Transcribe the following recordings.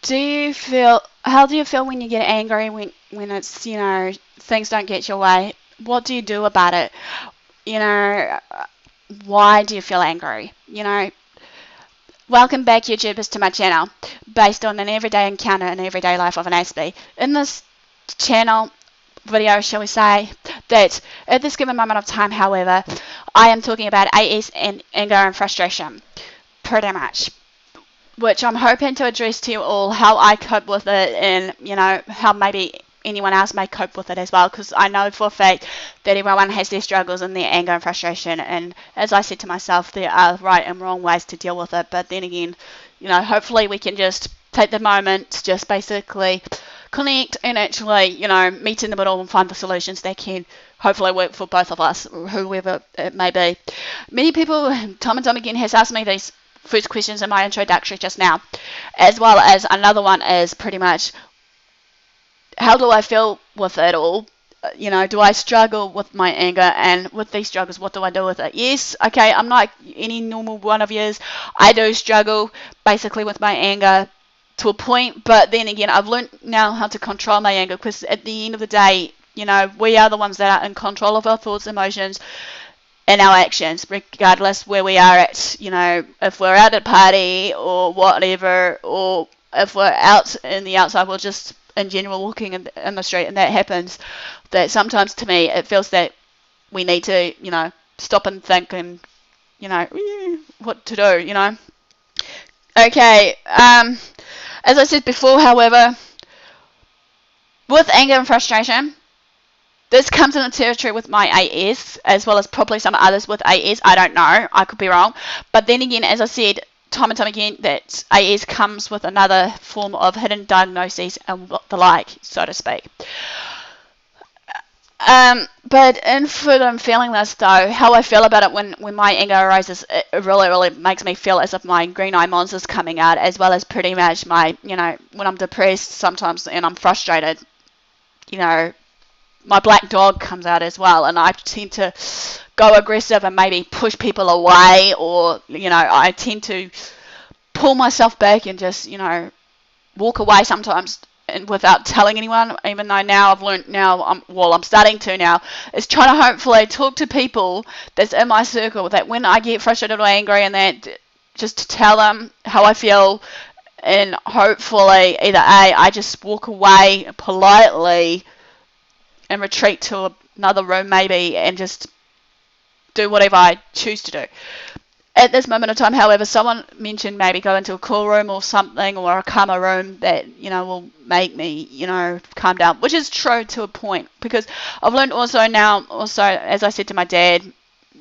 how do you feel when you get angry, when it's, things don't get your way? What do you do about it? You know, why do you feel angry? Welcome back, YouTubers, to my channel, based on an everyday encounter and everyday life of an Aspie. In this channel video, shall we say, that at this given moment of time, however, I am talking about AS and anger and frustration, pretty much, which I'm hoping to address to you all how I cope with it, and how maybe anyone else may cope with it as well, because I know for a fact that everyone has their struggles and their anger and frustration, and as I said to myself, there are right and wrong ways to deal with it. But then again, hopefully we can just take the moment to just basically connect and actually meet in the middle and find the solutions that can hopefully work for both of us, whoever it may be. Many people time and time again has asked me these first questions in my introductory just now, as well as another one is pretty much, how do I feel with it all? Do I struggle with my anger, and with these struggles, what do I do with it? Yes, okay, I'm not any normal one of yous. I do struggle basically with my anger to a point, but then again, I've learned now how to control my anger, because at the end of the day, we are the ones that are in control of our thoughts, emotions, and our actions, regardless where we are at. If we're out at a party or whatever, or if we're out in the outside, we're just in general walking in the street, and that happens, that sometimes to me it feels that we need to stop and think and what to do. Okay, as I said before, however, with anger and frustration, this comes in the territory with my AS, as well as probably some others with AS. I don't know, I could be wrong, but then again, as I said time and time again, that AS comes with another form of hidden diagnoses and the like, so to speak. But in food, I'm feeling this though, how I feel about it when my anger arises, it really, really makes me feel as if my green eye monster's coming out, as well as pretty much my, when I'm depressed sometimes and I'm frustrated, my black dog comes out as well, and I tend to go aggressive and maybe push people away, or I tend to pull myself back and just walk away sometimes, and without telling anyone, even though now I've learned, I'm starting to now, is trying to hopefully talk to people that's in my circle, that when I get frustrated or angry, and that just to tell them how I feel, and hopefully either I just walk away politely and retreat to another room maybe, and just do whatever I choose to do. At this moment of time, however, someone mentioned maybe go into a cool room or something, or a calmer room that will make me calm down, which is true to a point, because I've learned also now, as I said to my dad,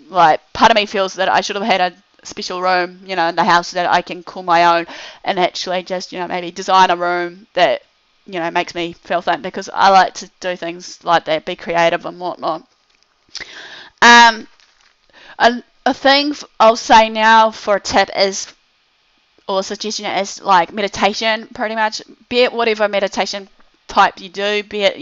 like, part of me feels that I should have had a special room in the house that I can call my own, and actually just maybe design a room that makes me feel thin, because I like to do things like that, be creative and whatnot. A thing I'll say now for a tip is, or a suggestion is, like meditation, pretty much. Be it whatever meditation type you do, be it,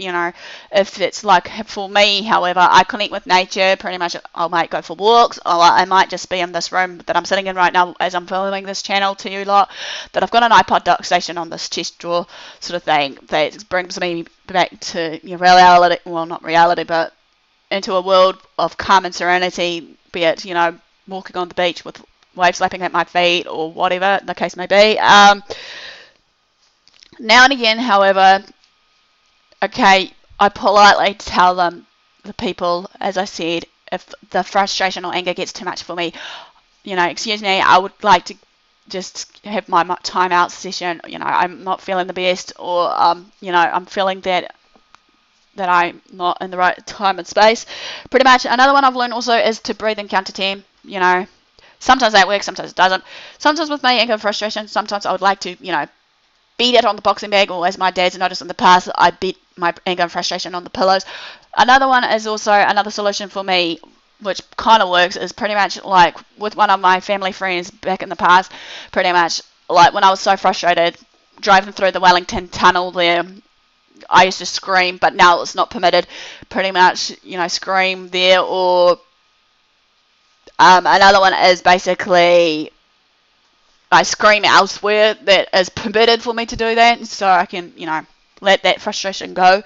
if it's like for me, however, I connect with nature, pretty much. I might go for walks, or I might just be in this room that I'm sitting in right now as I'm filming this channel to you lot, that I've got an iPod dock station on this chest drawer sort of thing, that brings me back to reality, well, not reality, but into a world of calm and serenity, be it, walking on the beach with waves slapping at my feet, or whatever the case may be. Now and again, however, okay, I politely tell them, the people, as I said, if the frustration or anger gets too much for me, excuse me, I would like to just have my time out session. I'm not feeling the best, or I'm feeling that I'm not in the right time and space, pretty much. Another one I've learned also is to breathe and count to 10. Sometimes that works, sometimes it doesn't. Sometimes with my anger and frustration, sometimes I would like to beat it on the boxing bag, or as my dad's noticed in the past, I beat my anger and frustration on the pillows. Another one is also another solution for me, which kind of works, is pretty much like with one of my family friends back in the past, pretty much like when I was so frustrated driving through the Wellington Tunnel there, I used to scream, but now it's not permitted, pretty much, scream there. Or another one is basically I scream elsewhere that is permitted for me to do that, so I can, let that frustration go.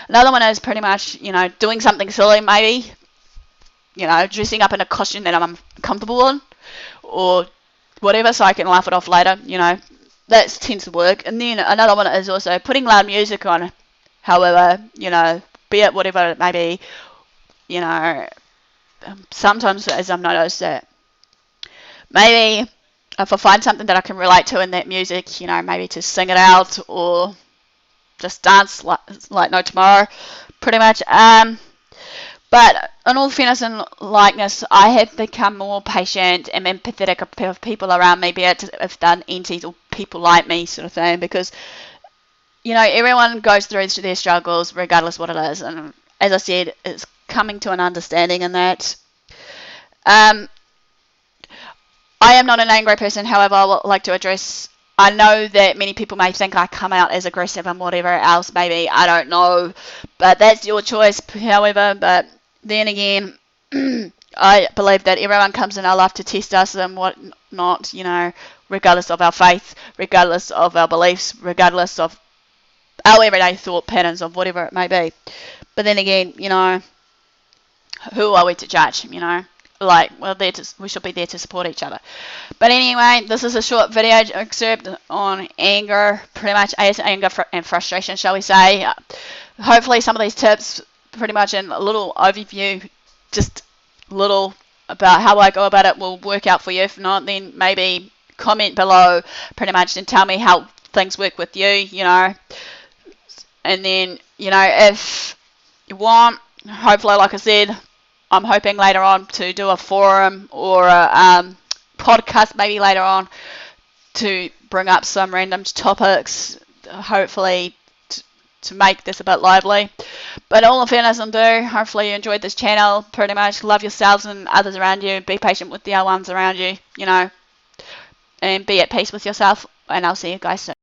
Another one is pretty much, doing something silly, maybe, dressing up in a costume that I'm comfortable in, or whatever, so I can laugh it off later, that tends to work. And then another one is also putting loud music on, however, be it whatever it may be, sometimes as I've noticed that maybe if I find something that I can relate to in that music, maybe to sing it out or just dance like no tomorrow, pretty much. But in all fairness and likeness, I have become more patient and empathetic of people around me, be it if they're entities or people like me, sort of thing, because everyone goes through their struggles regardless what it is, and as I said, it's coming to an understanding in that. I am not an angry person, however, I would like to address. I know that many people may think I come out as aggressive and whatever else, maybe, I don't know, but that's your choice, however. But then again, I believe that everyone comes in our life to test us and whatnot, regardless of our faith, regardless of our beliefs, regardless of our everyday thought patterns of whatever it may be. But then again, who are we to judge, we should be there to support each other. But anyway, this is a short video excerpt on anger, pretty much anger and frustration, shall we say. Hopefully some of these tips, pretty much in a little overview, just little about how I go about it, will work out for you. If not, then maybe comment below pretty much and tell me how things work with you, And then, if you want, hopefully, like I said, I'm hoping later on to do a forum or a podcast maybe later on to bring up some random topics, hopefully to make this a bit lively. But all in fairness and do, hopefully you enjoyed this channel. Pretty much love yourselves and others around you. Be patient with the other ones around you, and be at peace with yourself. And I'll see you guys soon.